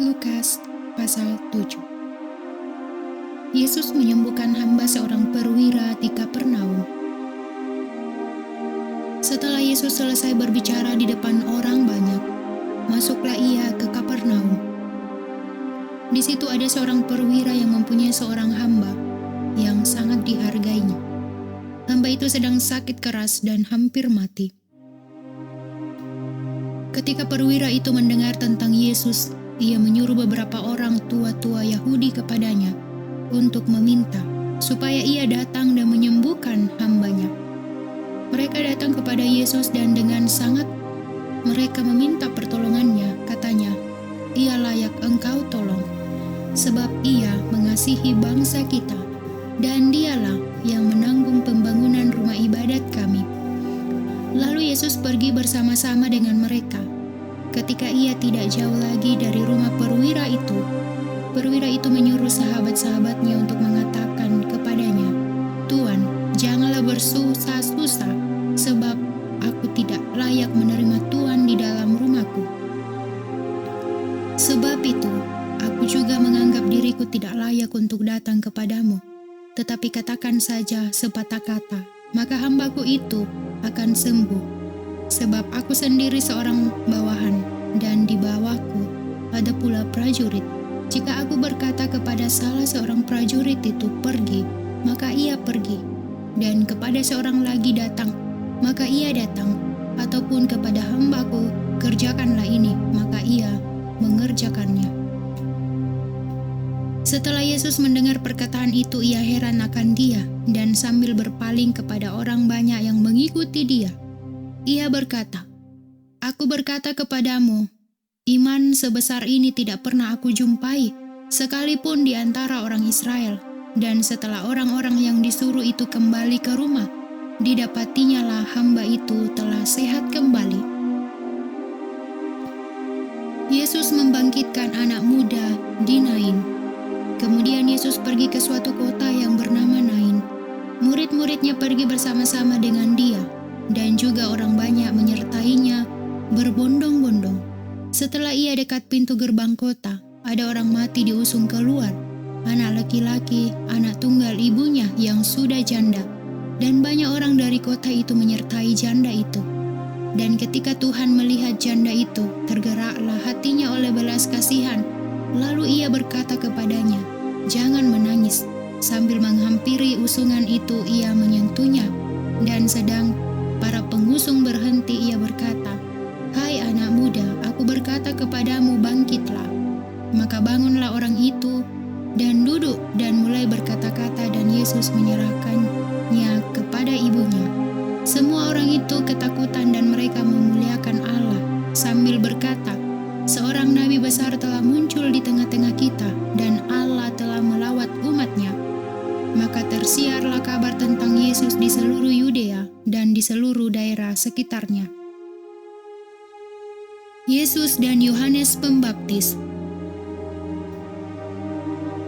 Lukas pasal 7. Yesus menyembuhkan hamba seorang perwira di Kapernaum. Setelah Yesus selesai berbicara di depan orang banyak, masuklah ia ke Kapernaum. Di situ ada seorang perwira yang mempunyai seorang hamba yang sangat dihargainya. Hamba itu sedang sakit keras dan hampir mati. Ketika perwira itu mendengar tentang Yesus, ia menyuruh beberapa orang tua-tua Yahudi kepadanya untuk meminta supaya ia datang dan menyembuhkan hambanya. Mereka datang kepada Yesus dan dengan sangat mereka meminta pertolongannya. Katanya, "Ia layak engkau tolong, sebab ia mengasihi bangsa kita, dan dialah yang menanggung pembangunan rumah ibadat kami." Lalu Yesus pergi bersama-sama dengan mereka. Ketika ia tidak jauh lagi dari rumah perwira itu menyuruh sahabat-sahabatnya untuk mengatakan kepadanya, "Tuan, janganlah bersusah-susah, sebab aku tidak layak menerima Tuan di dalam rumahku. Sebab itu, aku juga menganggap diriku tidak layak untuk datang kepadamu. Tetapi katakan saja sepatah kata, maka hambaku itu akan sembuh. Sebab aku sendiri seorang bawahan, dan di bawahku ada pula prajurit. Jika aku berkata kepada salah seorang prajurit itu pergi, maka ia pergi. Dan kepada seorang lagi datang, maka ia datang. Ataupun kepada hambaku, kerjakanlah ini, maka ia mengerjakannya." Setelah Yesus mendengar perkataan itu, ia heran akan dia, dan sambil berpaling kepada orang banyak yang mengikuti dia, ia berkata, "Aku berkata kepadamu, iman sebesar ini tidak pernah aku jumpai, sekalipun di antara orang Israel." Dan setelah orang-orang yang disuruh itu kembali ke rumah, didapatinya lah hamba itu telah sehat kembali. Yesus membangkitkan anak muda di Nain. Kemudian Yesus pergi ke suatu kota yang bernama Nain. Murid-muridnya pergi bersama-sama dengan dia, dan juga orang banyak menyertainya berbondong-bondong. Setelah ia dekat pintu gerbang kota, ada orang mati diusung keluar, anak laki-laki, anak tunggal ibunya yang sudah janda, dan banyak orang dari kota itu menyertai janda itu. Dan ketika Tuhan melihat janda itu, tergeraklah hatinya oleh belas kasihan. Lalu ia berkata kepadanya, "Jangan menangis." Sambil menghampiri usungan itu, ia menyentuhnya, dan sedang para pengusung berhenti, ia berkata, "Hai anak muda, aku berkata kepadamu, bangkitlah." Maka bangunlah orang itu dan duduk dan mulai berkata-kata, dan Yesus menyerahkannya kepada ibunya. Semua orang itu ketakutan dan mereka memuliakan Allah sambil berkata, "Seorang nabi besar telah muncul di tengah-tengah kita, dan Allah telah melawat umat-Nya." Maka tersiarlah kabar tentang Yesus di seluruh Yudea dan di seluruh daerah sekitarnya. Yesus dan Yohanes Pembaptis.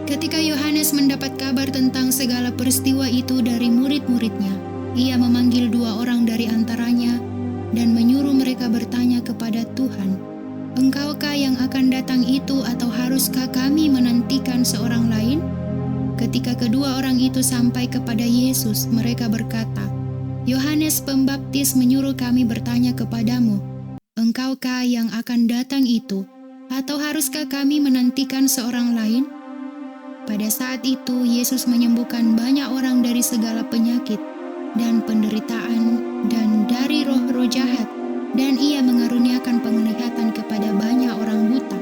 Ketika Yohanes mendapat kabar tentang segala peristiwa itu dari murid-muridnya, ia memanggil 2 orang dari antaranya dan menyuruh mereka bertanya kepada Tuhan, "Engkaukah yang akan datang itu, atau haruskah kami menantikan seorang lain?" Ketika kedua orang itu sampai kepada Yesus, mereka berkata, "Yohanes Pembaptis menyuruh kami bertanya kepadamu, Engkaukah yang akan datang itu, atau haruskah kami menantikan seorang lain?" Pada saat itu, Yesus menyembuhkan banyak orang dari segala penyakit dan penderitaan dan dari roh-roh jahat, dan ia mengaruniakan penglihatan kepada banyak orang buta.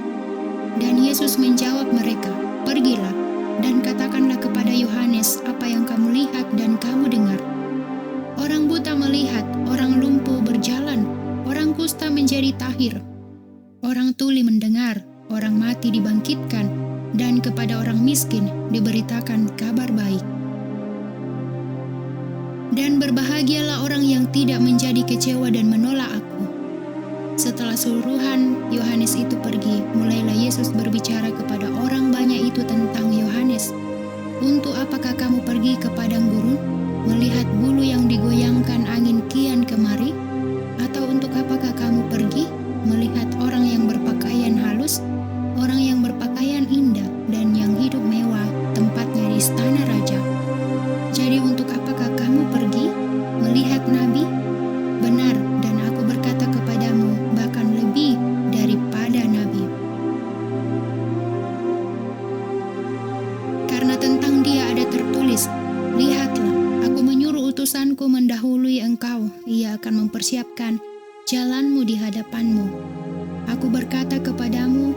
Dan Yesus menjawab mereka, "Pergilah dan katakanlah kepada Yohanes apa yang kamu lihat dan kamu dengar. Orang buta melihat, orang lumpuh berjalan, orang kusta menjadi tahir, orang tuli mendengar, orang mati dibangkitkan, dan kepada orang miskin diberitakan kabar baik. Dan berbahagialah orang yang tidak menjadi kecewa dan menolak aku." Setelah seluruhan Yohanes itu pergi, mulailah Yesus berbicara kepada orang banyak itu tentang Yohanes. "Untuk apakah kamu pergi ke padang gurun, melihat bulu yang digoyangkan angin kian kemari? Atau untuk apakah kamu pergi melihat orang yang berpakaian halus, orang yang utusanku mendahului engkau, ia akan mempersiapkan jalanmu di hadapanmu. Aku berkata kepadamu,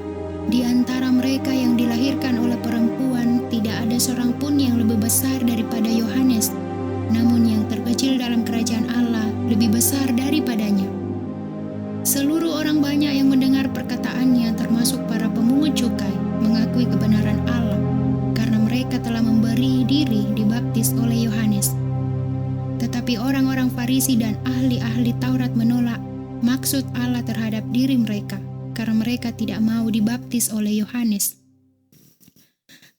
di antara mereka yang dilahirkan oleh perempuan, tidak ada seorang pun yang lebih besar daripada Yohanes, namun yang terkecil dalam kerajaan Allah lebih besar daripadanya. Seluruh orang banyak yang mendengar perkataannya, termasuk para pemungut cukai, mengakui kebenaran Allah, karena mereka telah memberi diri dibaptis oleh Yohanes. Tetapi orang-orang Farisi dan ahli-ahli Taurat menolak maksud Allah terhadap diri mereka, karena mereka tidak mau dibaptis oleh Yohanes.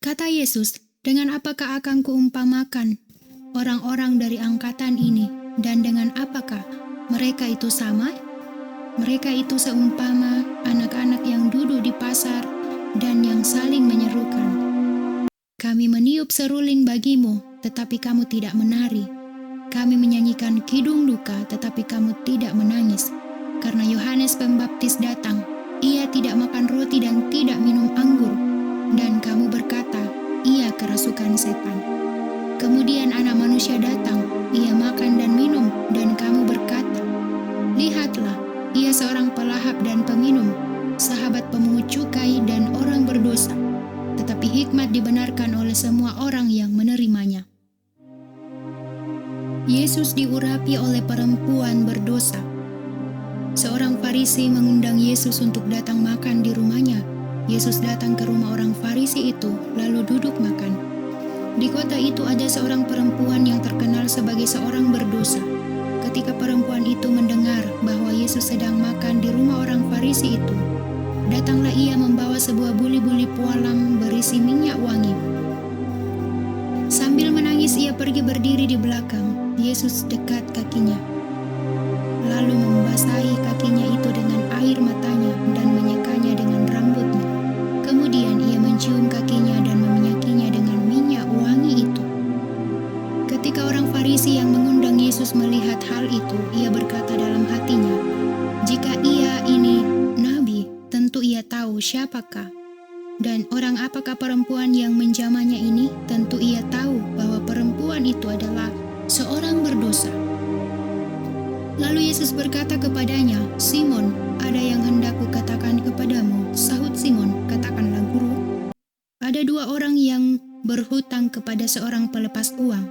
Kata Yesus, dengan apakah akan kuumpamakan orang-orang dari angkatan ini, dan dengan apakah mereka itu sama? Mereka itu seumpama anak-anak yang duduk di pasar dan yang saling menyerukan. Kami meniup seruling bagimu, tetapi kamu tidak menari. Kami menyanyikan kidung duka, tetapi kamu tidak menangis. Karena Yohanes Pembaptis datang, ia tidak makan roti dan tidak minum anggur, dan kamu berkata, ia kerasukan setan. Kemudian Anak Manusia datang, ia makan dan minum, dan kamu berkata, lihatlah, ia seorang pelahap dan peminum, sahabat pemungut cukai dan orang berdosa. Tetapi hikmat dibenarkan oleh semua orang yang menerimanya. Yesus diurapi oleh perempuan berdosa. Seorang Farisi mengundang Yesus untuk datang makan di rumahnya. Yesus datang ke rumah orang Farisi itu, lalu duduk makan. Di kota itu ada seorang perempuan yang terkenal sebagai seorang berdosa. Ketika perempuan itu mendengar bahwa Yesus sedang makan di rumah orang Farisi itu, datanglah ia membawa sebuah buli-buli pualam berisi minyak wangi. Sambil menangis ia pergi berdiri di belakang Yesus dekat kakinya, lalu membasahi kakinya itu dengan air matanya dan menyekanya dengan rambutnya. Kemudian ia mencium kakinya dan meminyakinya dengan minyak wangi itu. Ketika orang Farisi yang mengundang Yesus melihat hal itu, ia berkata dalam hatinya, jika ia ini nabi, tentu ia tahu siapakah dan orang apakah perempuan yang menjamahnya ini. Tentu ia tahu bahwa perempuan itu adalah seorang berdosa. Lalu Yesus berkata kepadanya, Simon, ada yang hendak kukatakan kepadamu. Sahut Simon, katakanlah guru. Ada dua orang yang berhutang kepada seorang pelepas uang.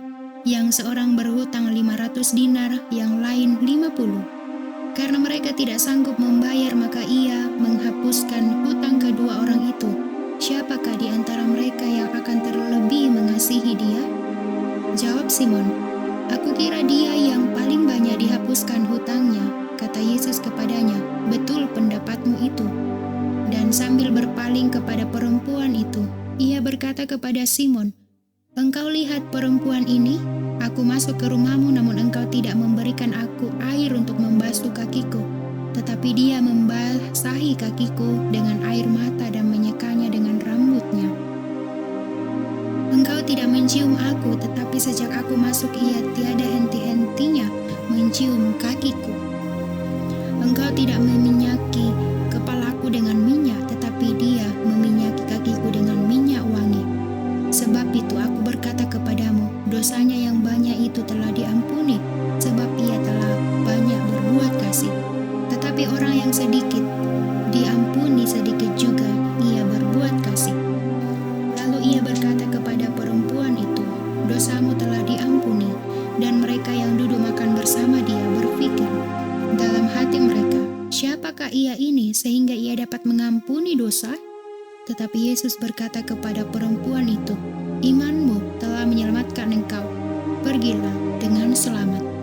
Yang seorang berhutang 500 dinar, yang lain 50. Karena mereka tidak sanggup membayar, maka ia menghapuskan hutang kedua orang itu. Siapakah di antara mereka yang akan terlebih mengasihi dia? Jawab Simon, aku kira dia yang paling banyak dihapuskan hutangnya. Kata Yesus kepadanya, betul pendapatmu itu. Dan sambil berpaling kepada perempuan itu, ia berkata kepada Simon, engkau lihat perempuan ini? Aku masuk ke rumahmu, namun engkau tidak memberikan aku air untuk membasuh kakiku. Tetapi dia membasahi kakiku dengan air mata dan menyekanya dengan rambutnya. Engkau tidak mencium aku, tetapi sejak aku masuk ia tiada henti-hentinya mencium kakiku. Engkau tidak meminyaki kepalaku dengan minyak, tetapi dia meminyaki kakiku dengan minyak wangi. Sebab itu aku berkata kepadamu, dosanya yang banyak itu telah diampuni, sebab ia telah banyak berbuat kasih. Tetapi orang yang sedikit diampuni, sedikit juga ia berbuat kasih. Lalu ia berkata kepada perempuan itu, dosamu telah diampuni. Dan mereka yang duduk makan bersama dia berpikir dalam hati mereka, siapakah ia ini sehingga ia dapat mengampuni dosa? Tetapi Yesus berkata kepada perempuan itu, imanmu telah menyelamatkan engkau. Pergilah dengan selamat.